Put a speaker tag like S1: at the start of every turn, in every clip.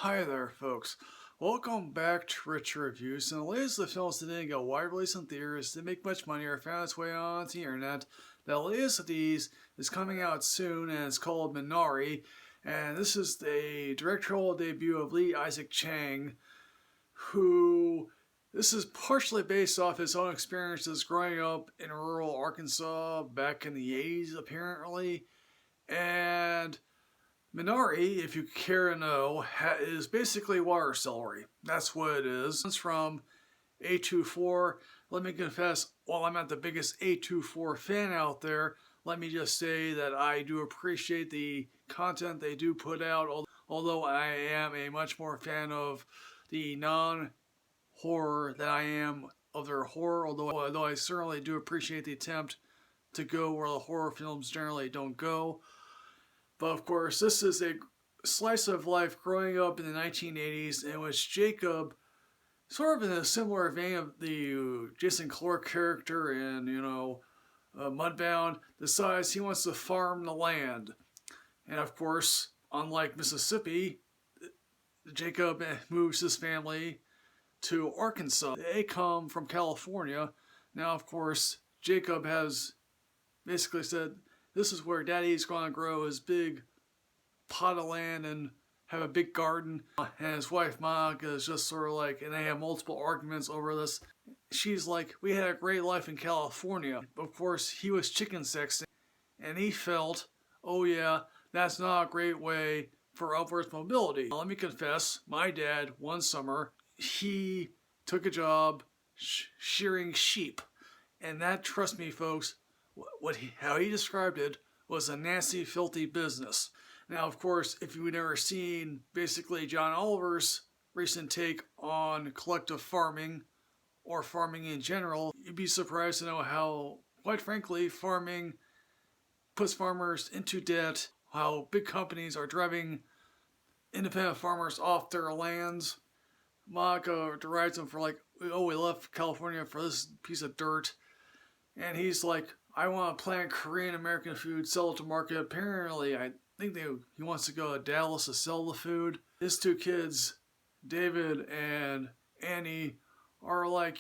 S1: Hi there, folks. Welcome back to Rich Reviews. And the latest of the films that didn't get wide release in theaters, didn't make much money, or found its way onto the internet. The latest of these is coming out soon, and it's called Minari. And this is the directorial debut of Lee Isaac Chang, who this is partially based off his own experiences growing up in rural Arkansas back in the 80s, apparently. And Minari, if you care to know, is basically water celery. That's what it is. It's from A24. Let me confess, while I'm not the biggest A24 fan out there, let me just say that I do appreciate the content they do put out, although I am a much more fan of the non-horror than I am of their horror, although I certainly do appreciate the attempt to go where the horror films generally don't go. But of course, this is a slice of life growing up in the 1980s in which Jacob, sort of in a similar vein of the Jason Clarke character in, Mudbound, decides he wants to farm the land. And of course, unlike Mississippi, Jacob moves his family to Arkansas. They come from California. Now, of course, Jacob has basically said, this is where Daddy's going to grow his big pot of land and have a big garden. And his wife, Monica, is just sort of like, and they have multiple arguments over this. She's like, we had a great life in California. Of course, he was chicken sexing, and he felt, oh yeah, that's not a great way for upwards mobility. Let me confess, my dad, one summer, he took a job shearing sheep. And that, trust me folks, how he described it was a nasty, filthy business. Now, of course, if you've never seen basically John Oliver's recent take on collective farming or farming in general, you'd be surprised to know how, quite frankly, farming puts farmers into debt, how big companies are driving independent farmers off their lands. Monica derides him for like, oh, we left California for this piece of dirt. And he's like, I want to plant Korean American food, sell it to market. Apparently, I think he wants to go to Dallas to sell the food. His two kids, David and Annie, are like,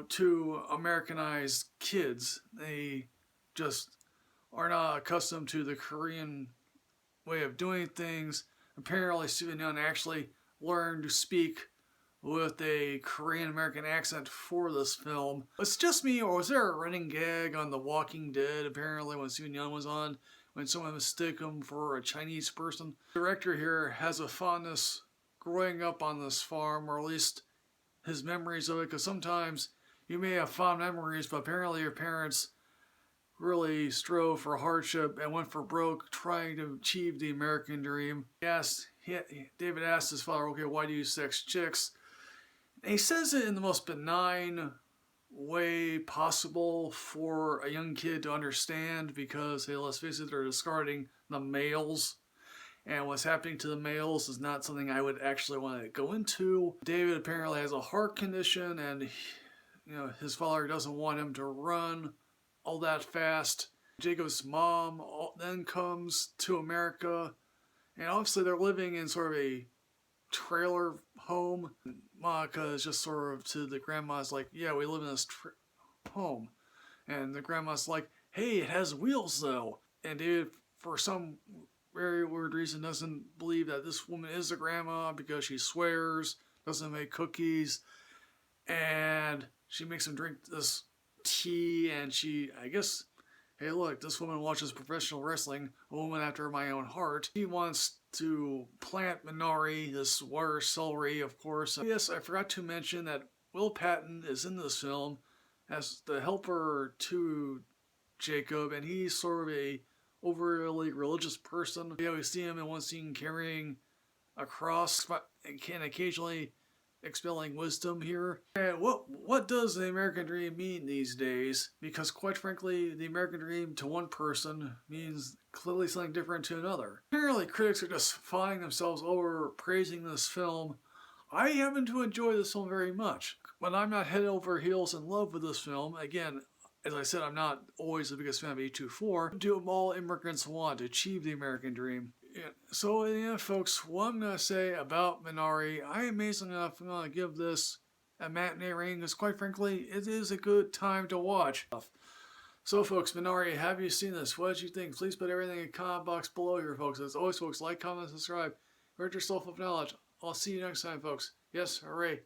S1: two Americanized kids. They just are not accustomed to the Korean way of doing things. Apparently, Steven Yeun actually learned to speak with a Korean American accent for this film. It's just me, or was there a running gag on The Walking Dead, apparently, when Steven Yeun was on, when someone mistook him for a Chinese person? The director here has a fondness growing up on this farm, or at least his memories of it, because sometimes you may have fond memories, but apparently your parents really strove for hardship and went for broke trying to achieve the American dream. David asked his father, okay, why do you sex chicks? And he says it in the most benign way possible for a young kid to understand, because, hey, let's face it, they're discarding the males. And what's happening to the males is not something I would actually want to go into. David apparently has a heart condition, and his father doesn't want him to run all that fast. Jacob's mom then comes to America, and obviously they're living in sort of a trailer home. Monica is just sort of to the grandma's like, yeah, we live in this home. And the grandma's like, hey, it has wheels though. And David, for some very weird reason, doesn't believe that this woman is a grandma because she swears, doesn't make cookies, and she makes him drink this tea, and I guess, hey look, this woman watches professional wrestling, a woman after my own heart. He wants to plant Minari, this water celery, of course. Yes, I forgot to mention that Will Patton is in this film as the helper to Jacob, and he's sort of a overly religious person. We always see him in one scene carrying a cross and can occasionally expelling wisdom here. And what does the American dream mean these days? Because quite frankly, the American dream to one person means clearly something different to another. Apparently critics are just finding themselves over praising this film. I happen to enjoy this film very much, but I'm not head over heels in love with this film. Again, as I said, I'm not always the biggest fan of A24. Do all immigrants want to achieve the American dream? Yeah. So in the end, folks, what I'm gonna say about Minari, I amazingly enough, I'm gonna give this a matinee rating because, quite frankly, it is a good time to watch. So, folks, Minari, have you seen this? What did you think? Please put everything in the comment box below here, folks. As always, folks, like, comment, subscribe. Hurt yourself with knowledge. I'll see you next time, folks. Yes, hooray.